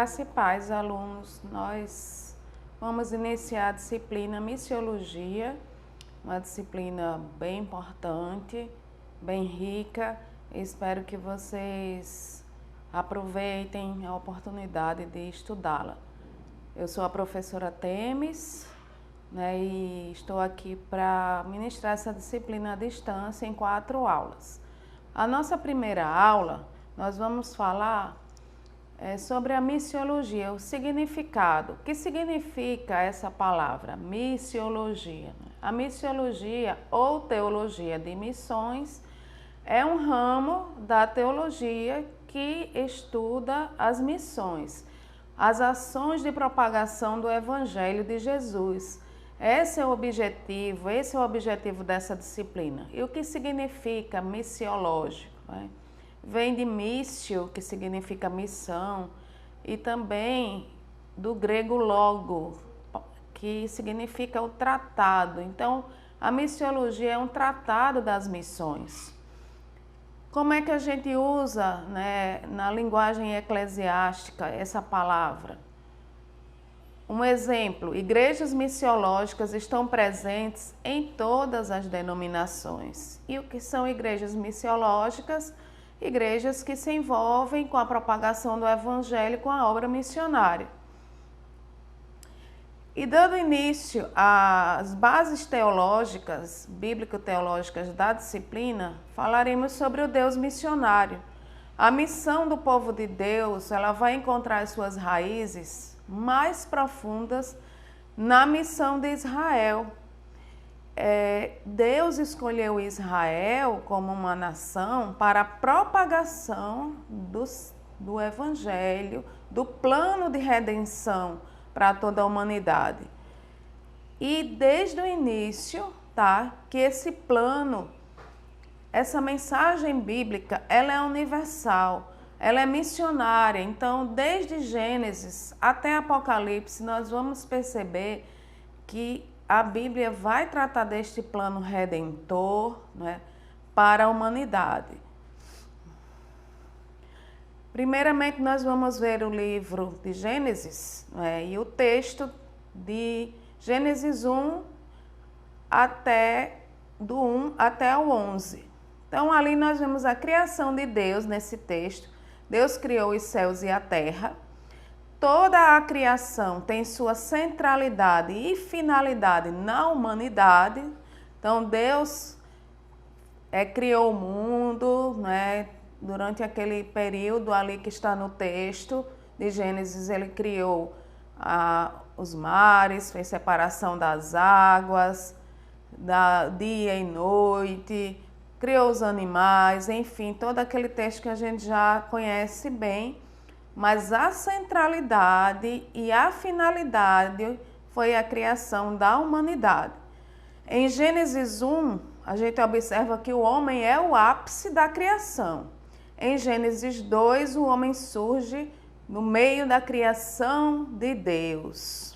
Graça e paz, alunos. Nós vamos iniciar a disciplina Missiologia, uma disciplina bem importante, bem rica. Espero que vocês aproveitem a oportunidade de estudá-la. Eu sou a professora Temes, e estou aqui para ministrar essa disciplina à distância em 4 aulas. A nossa primeira aula, nós vamos falar sobre a missiologia, o significado. O que significa essa palavra, missiologia? A missiologia ou teologia de missões é um ramo da teologia que estuda as missões, as ações de propagação do Evangelho de Jesus. Esse é o objetivo dessa disciplina. E o que significa missiológico? Vem de missio, que significa missão, e também do grego logo, que significa o tratado. Então, a missiologia é um tratado das missões. Como é que a gente usa, na linguagem eclesiástica essa palavra? Um exemplo, igrejas missiológicas estão presentes em todas as denominações. E o que são igrejas missiológicas? Igrejas que se envolvem com a propagação do Evangelho, com a obra missionária. E dando início às bases teológicas, bíblico-teológicas da disciplina, falaremos sobre o Deus missionário. A missão do povo de Deus, ela vai encontrar as suas raízes mais profundas na missão de Israel. Deus escolheu Israel como uma nação para a propagação do Evangelho, do plano de redenção para toda a humanidade. E desde o início, que esse plano, essa mensagem bíblica, ela é universal, ela é missionária. Então, desde Gênesis até Apocalipse, nós vamos perceber que a Bíblia vai tratar deste plano redentor, para a humanidade. Primeiramente, nós vamos ver o livro de Gênesis, e o texto de Gênesis 1 do 1 até o 11. Então, ali nós vemos a criação de Deus nesse texto. Deus criou os céus e a terra. Toda a criação tem sua centralidade e finalidade na humanidade. Então, Deus criou o mundo, durante aquele período ali que está no texto de Gênesis. Ele criou os mares, fez separação das águas, dia e noite, criou os animais, enfim, todo aquele texto que a gente já conhece bem. Mas a centralidade e a finalidade foi a criação da humanidade. Em Gênesis 1, a gente observa que o homem é o ápice da criação. Em Gênesis 2, o homem surge no meio da criação de Deus.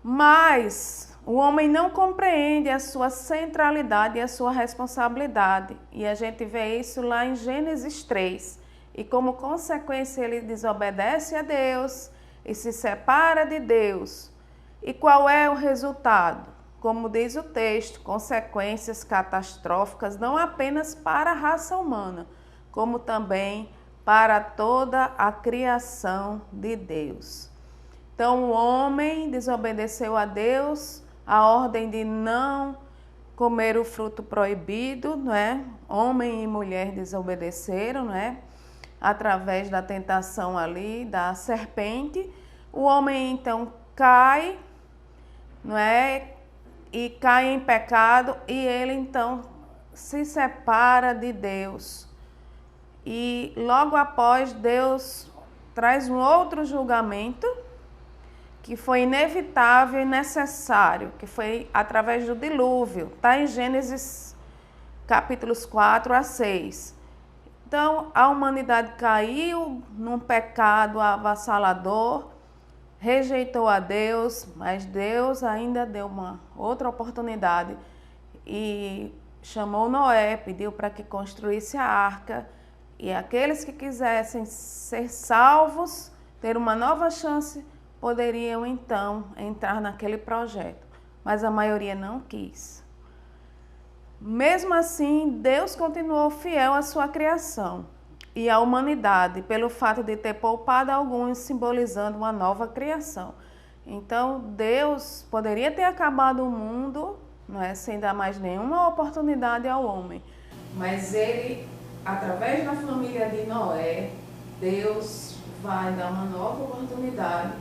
Mas o homem não compreende a sua centralidade e a sua responsabilidade. E a gente vê isso lá em Gênesis 3. E como consequência ele desobedece a Deus e se separa de Deus. E qual é o resultado? Como diz o texto, consequências catastróficas não apenas para a raça humana, como também para toda a criação de Deus. Então o homem desobedeceu a Deus, a ordem de não comer o fruto proibido, Homem e mulher desobedeceram, através da tentação ali da serpente. O homem então cai, e cai em pecado, e ele então se separa de Deus. E logo após, Deus traz um outro julgamento que foi inevitável e necessário, que foi através do dilúvio. Está em Gênesis capítulos 4 a 6. Então, a humanidade caiu num pecado avassalador, rejeitou a Deus, mas Deus ainda deu uma outra oportunidade e chamou Noé, pediu para que construísse a arca E aqueles que quisessem ser salvos, ter uma nova chance, poderiam então entrar naquele projeto. Mas a maioria não quis. Mesmo assim, Deus continuou fiel à sua criação e à humanidade, pelo fato de ter poupado alguns, simbolizando uma nova criação. Então, Deus poderia ter acabado o mundo, não é, sem dar mais nenhuma oportunidade ao homem. Mas ele, através da família de Noé, Deus vai dar uma nova oportunidade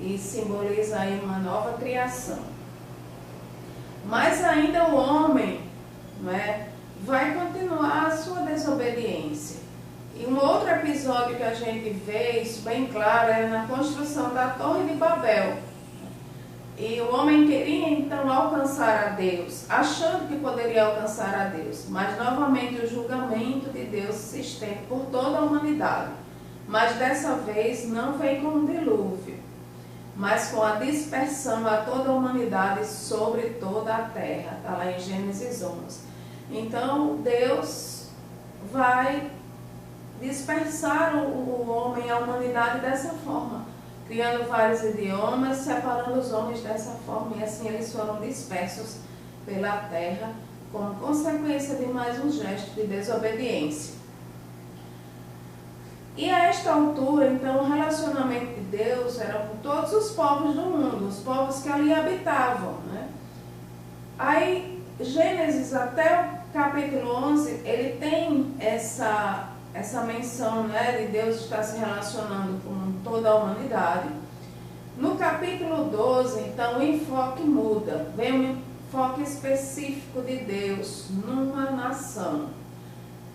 e simboliza aí uma nova criação. Mas ainda o homem, não é, vai continuar a sua desobediência. E um outro episódio que a gente vê isso bem claro é na construção da Torre de Babel. E o homem queria então alcançar a Deus, achando que poderia alcançar a Deus. Mas novamente o julgamento de Deus se estende por toda a humanidade. Mas dessa vez não vem com um dilúvio, mas com a dispersão a toda a humanidade sobre toda a terra. Está lá em Gênesis 11. Então Deus vai dispersar o homem, a humanidade dessa forma, criando vários idiomas, separando os homens dessa forma, e assim eles foram dispersos pela terra, como consequência de mais um gesto de desobediência. E a esta altura, então, o relacionamento de Deus era com todos os povos do mundo, os povos que ali habitavam, né? Aí, Gênesis até o capítulo 11, ele tem essa menção, né, de Deus estar se relacionando com toda a humanidade. No capítulo 12, então, o enfoque muda. Vem um enfoque específico de Deus numa nação.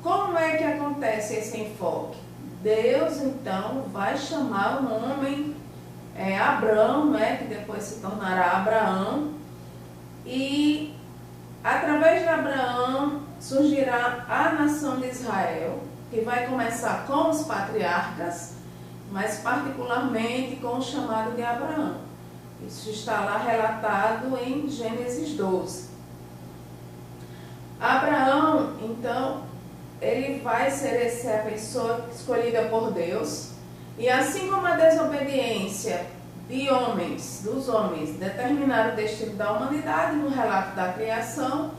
Como é que acontece esse enfoque? Deus, então, vai chamar um homem, Abrão, né, que depois se tornará Abraão, e através de Abraão surgirá a nação de Israel, que vai começar com os patriarcas, mas particularmente com o chamado de Abraão. Isso está lá relatado em Gênesis 12. Abraão, então, ele vai ser a pessoa escolhida por Deus, e assim como a desobediência dos homens, determinar o destino da humanidade no relato da criação,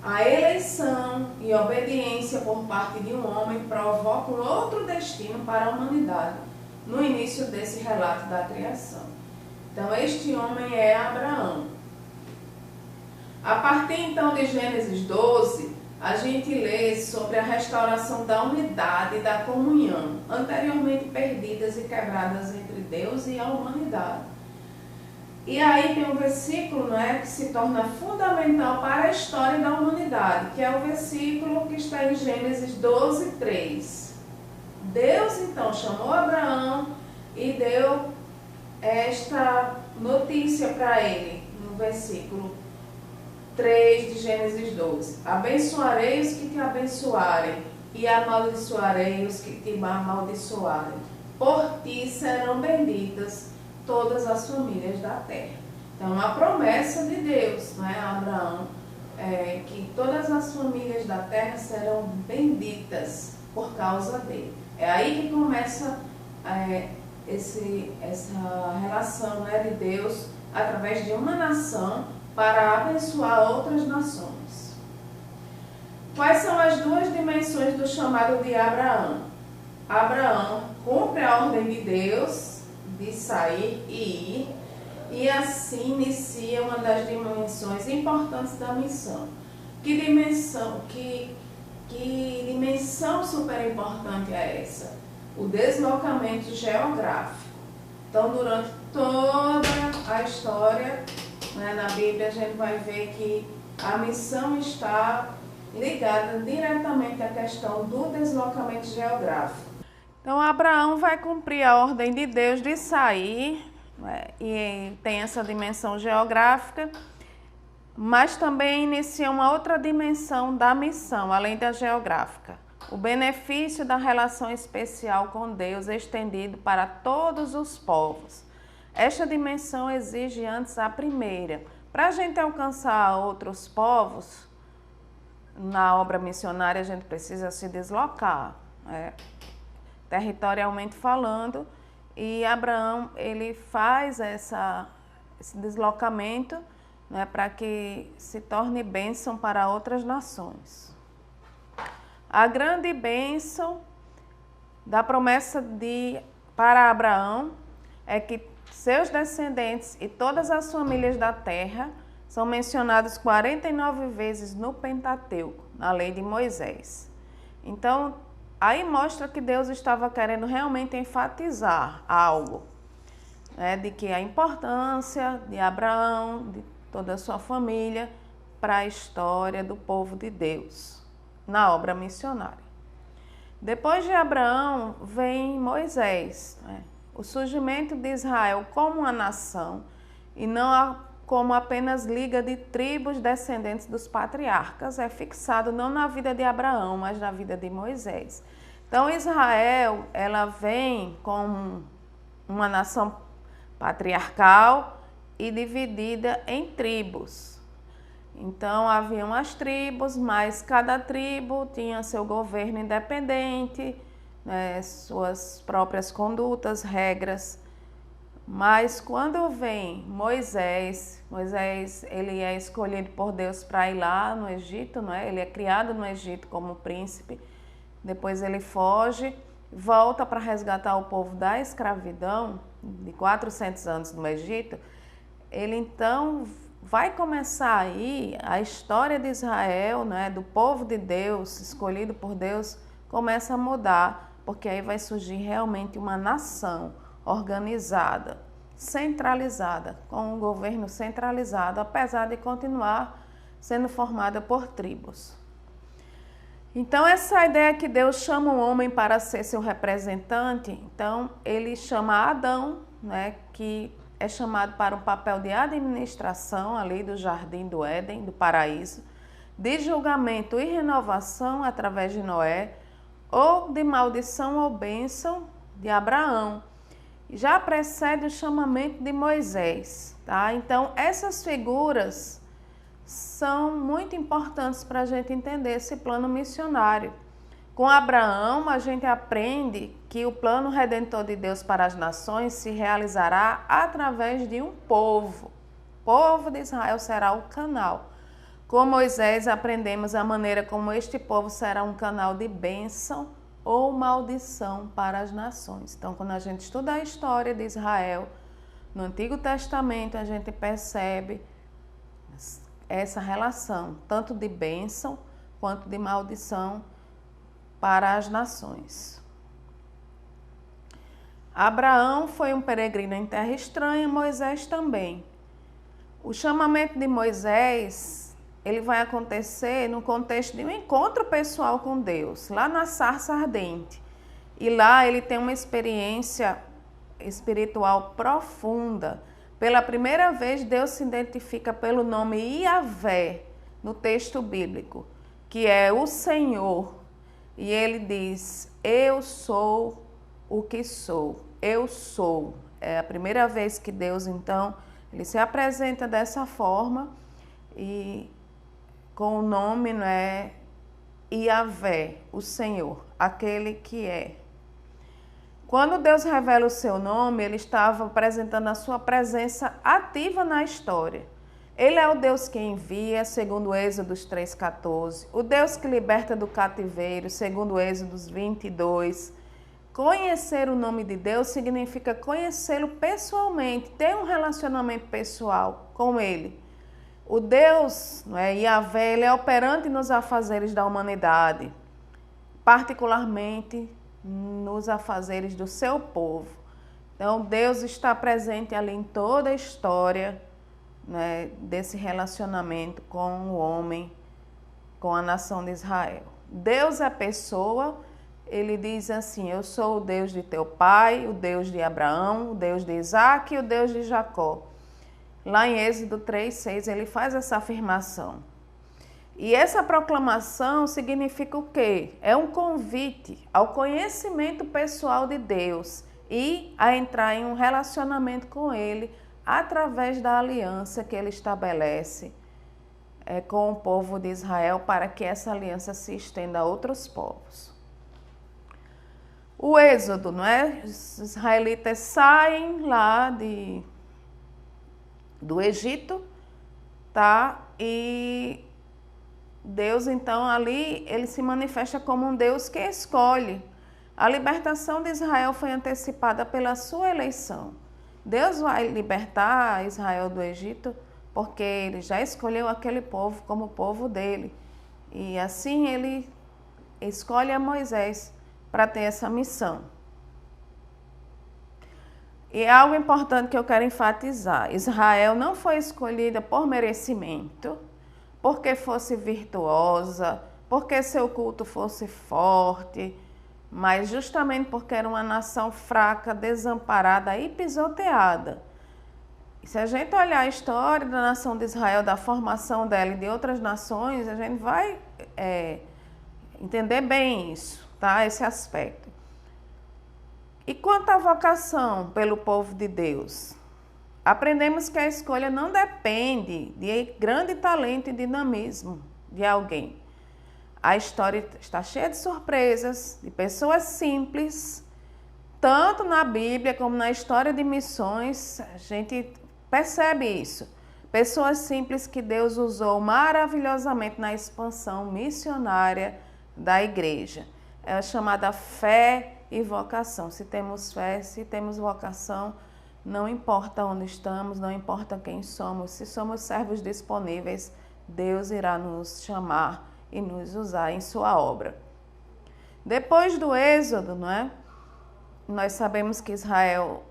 a eleição e obediência por parte de um homem provocam outro destino para a humanidade no início desse relato da criação. Então, este homem é Abraão. A partir então de Gênesis 12, a gente lê sobre a restauração da unidade e da comunhão, anteriormente perdidas e quebradas entre Deus e a humanidade. E aí tem um versículo, que se torna fundamental para a história da humanidade, que é o versículo que está em Gênesis 12, 3. Deus então chamou Abraão e deu esta notícia para ele, no versículo 3 de Gênesis 12. Abençoarei os que te abençoarem e amaldiçoarei os que te amaldiçoarem. Por ti serão benditas todas as famílias da terra. Então, a promessa de Deus, a Abraão, que todas as famílias da terra serão benditas por causa dele. É aí que começa essa relação, de Deus através de uma nação para abençoar outras nações. Quais são as duas dimensões do chamado de Abraão? Abraão cumpre a ordem de Deus de sair e ir, e assim inicia uma das dimensões importantes da missão. Que dimensão super importante é essa? O deslocamento geográfico. Então, durante toda a história, na Bíblia, a gente vai ver que a missão está ligada diretamente à questão do deslocamento geográfico. Então, Abraão vai cumprir a ordem de Deus de sair, e tem essa dimensão geográfica, mas também inicia uma outra dimensão da missão, além da geográfica. O benefício da relação especial com Deus estendido para todos os povos. Esta dimensão exige antes a primeira. Para a gente alcançar outros povos, na obra missionária a gente precisa se deslocar. territorialmente falando, e Abraão ele faz esse deslocamento, né, para que se torne bênção para outras nações. A grande bênção da promessa para Abraão é que seus descendentes e todas as famílias da terra são mencionados 49 vezes no Pentateuco, na lei de Moisés. Então, aí mostra que Deus estava querendo realmente enfatizar algo, né, de que a importância de Abraão, de toda a sua família, para a história do povo de Deus, na obra missionária. Depois de Abraão vem Moisés, né, o surgimento de Israel como uma nação e não como apenas liga de tribos descendentes dos patriarcas, é fixado não na vida de Abraão, mas na vida de Moisés. Então Israel, ela vem como uma nação patriarcal e dividida em tribos. Então haviam as tribos, mas cada tribo tinha seu governo independente, né, suas próprias condutas, regras. Mas quando vem Moisés, ele é escolhido por Deus para ir lá no Egito, não é? Ele é criado no Egito como príncipe, depois ele foge, volta para resgatar o povo da escravidão de 400 anos no Egito. Ele então vai começar aí a história de Israel, né, do povo de Deus, escolhido por Deus, começa a mudar, porque aí vai surgir realmente uma nação organizada, centralizada, com um governo centralizado, apesar de continuar sendo formada por tribos. Então, essa ideia que Deus chama o homem para ser seu representante, então ele chama Adão, né, que é chamado para um papel de administração ali do jardim do Éden, do paraíso, de julgamento e renovação através de Noé, ou de maldição ou bênção de Abraão. Já precede o chamamento de Moisés, tá? Então, essas figuras são muito importantes para a gente entender esse plano missionário. Com Abraão, a gente aprende que o plano redentor de Deus para as nações se realizará através de um povo. O povo de Israel será o canal. Com Moisés, aprendemos a maneira como este povo será um canal de bênção ou maldição para as nações. Então, quando a gente estuda a história de Israel, no Antigo Testamento, a gente percebe essa relação, tanto de bênção quanto de maldição para as nações. Abraão foi um peregrino em terra estranha, Moisés também. O chamamento de Moisés, ele vai acontecer no contexto de um encontro pessoal com Deus, lá na sarça ardente. E lá ele tem uma experiência espiritual profunda. Pela primeira vez, Deus se identifica pelo nome Iavé no texto bíblico, que é o Senhor. E ele diz, eu sou o que sou, eu sou. É a primeira vez que Deus, então, ele se apresenta dessa forma e com o nome, né, Iavé, o Senhor, aquele que é. Quando Deus revela o seu nome, ele estava apresentando a sua presença ativa na história. Ele é o Deus que envia, segundo Êxodos 3,14. O Deus que liberta do cativeiro, segundo Êxodos 22. Conhecer o nome de Deus significa conhecê-lo pessoalmente, ter um relacionamento pessoal com ele. O Deus, Iavé, ele é operante nos afazeres da humanidade, particularmente nos afazeres do seu povo. Então, Deus está presente ali em toda a história, né, desse relacionamento com o homem, com a nação de Israel. Deus é pessoa, ele diz assim, eu sou o Deus de teu pai, o Deus de Abraão, o Deus de Isaac e o Deus de Jacó. Lá em Êxodo 3,6 ele faz essa afirmação. E essa proclamação significa o quê? É um convite ao conhecimento pessoal de Deus e a entrar em um relacionamento com ele através da aliança que ele estabelece com o povo de Israel para que essa aliança se estenda a outros povos. o êxodo, não é? Os israelitas saem lá do Egito, tá? E Deus, então, ali, ele se manifesta como um Deus que escolhe. A libertação de Israel foi antecipada pela sua eleição. Deus vai libertar Israel do Egito porque ele já escolheu aquele povo como povo dele. E assim ele escolhe a Moisés para ter essa missão. E algo importante que eu quero enfatizar: Israel não foi escolhida por merecimento, porque fosse virtuosa, porque seu culto fosse forte, mas justamente porque era uma nação fraca, desamparada e pisoteada. E se a gente olhar a história da nação de Israel, da formação dela e de outras nações, a gente vai entender bem isso, tá? Esse aspecto. E quanto à vocação pelo povo de Deus? Aprendemos que a escolha não depende de grande talento e dinamismo de alguém. A história está cheia de surpresas, de pessoas simples, tanto na Bíblia como na história de missões, a gente percebe isso. Pessoas simples que Deus usou maravilhosamente na expansão missionária da igreja. É a chamada fé e vocação. Se temos fé, se temos vocação, não importa onde estamos, não importa quem somos, se somos servos disponíveis, Deus irá nos chamar e nos usar em sua obra. Depois do êxodo, não é? Nós sabemos que Israel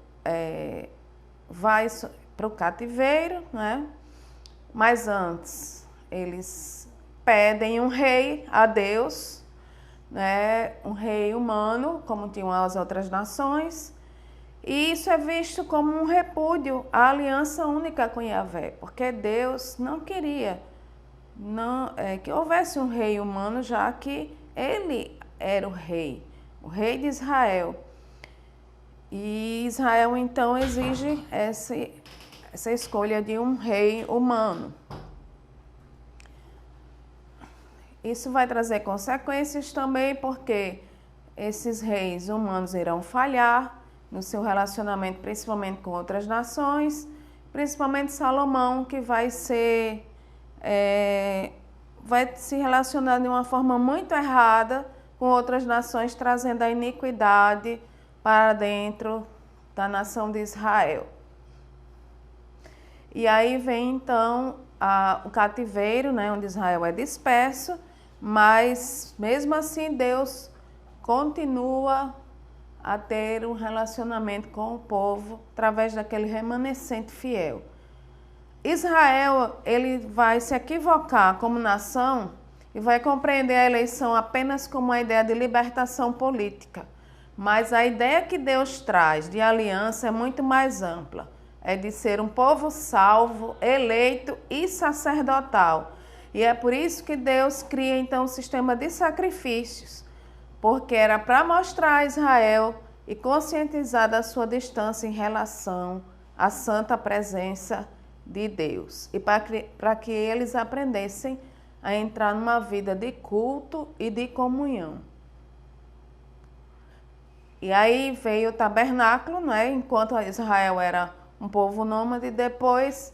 vai para o cativeiro, não é? Mas antes eles pedem um rei a Deus, né? Um rei humano, como tinham as outras nações. E isso é visto como um repúdio à aliança única com Yahvé, porque Deus não queria que houvesse um rei humano, já que ele era o rei de Israel. E Israel então exige essa escolha de um rei humano. Isso vai trazer consequências também, porque esses reis humanos irão falhar no seu relacionamento, principalmente com outras nações, principalmente Salomão, que vai se relacionar de uma forma muito errada com outras nações, trazendo a iniquidade para dentro da nação de Israel. E aí vem então o cativeiro, né, onde Israel é disperso, mas mesmo assim Deus continua a ter um relacionamento com o povo através daquele remanescente fiel. Israel, ele vai se equivocar como nação e vai compreender a eleição apenas como uma ideia de libertação política. Mas a ideia que Deus traz de aliança é muito mais ampla. É de ser um povo salvo, eleito e sacerdotal. E é por isso que Deus cria então um sistema de sacrifícios, porque era para mostrar a Israel e conscientizar da sua distância em relação à santa presença de Deus. E para que eles aprendessem a entrar numa vida de culto e de comunhão. E aí veio o tabernáculo, né? Enquanto Israel era um povo nômade, depois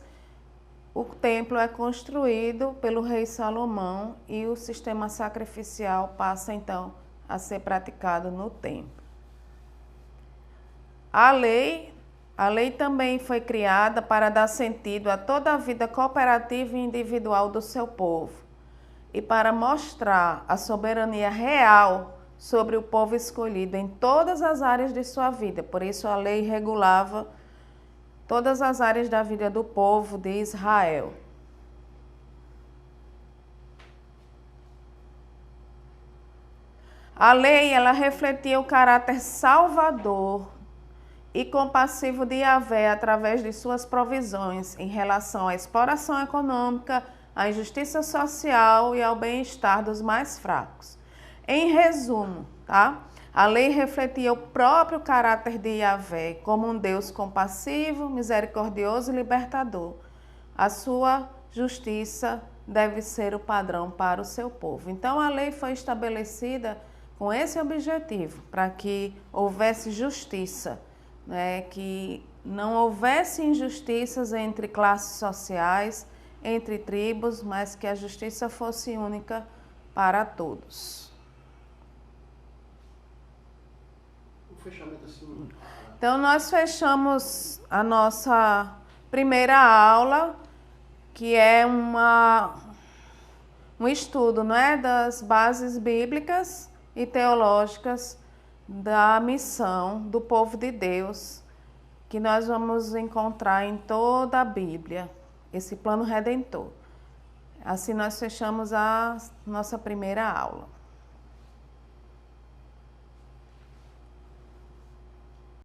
o templo é construído pelo rei Salomão e o sistema sacrificial passa então a ser praticado no templo. A lei também foi criada para dar sentido a toda a vida cooperativa e individual do seu povo e para mostrar a soberania real sobre o povo escolhido em todas as áreas de sua vida. Por isso a lei regulava todas as áreas da vida do povo de Israel. A lei, ela refletia o caráter salvador e compassivo de Yahvé através de suas provisões em relação à exploração econômica, à injustiça social e ao bem-estar dos mais fracos. Em resumo, tá? A lei refletia o próprio caráter de Yahvé como um Deus compassivo, misericordioso e libertador. A sua justiça deve ser o padrão para o seu povo. Então, a lei foi estabelecida com esse objetivo, para que houvesse justiça, né? Que não houvesse injustiças entre classes sociais, entre tribos, mas que a justiça fosse única para todos. Um fechamento assim. Então, nós fechamos a nossa primeira aula, que é um estudo, não é, das bases bíblicas e teológicas da missão do povo de Deus, que nós vamos encontrar em toda a Bíblia, esse plano redentor. Assim nós fechamos a nossa primeira aula.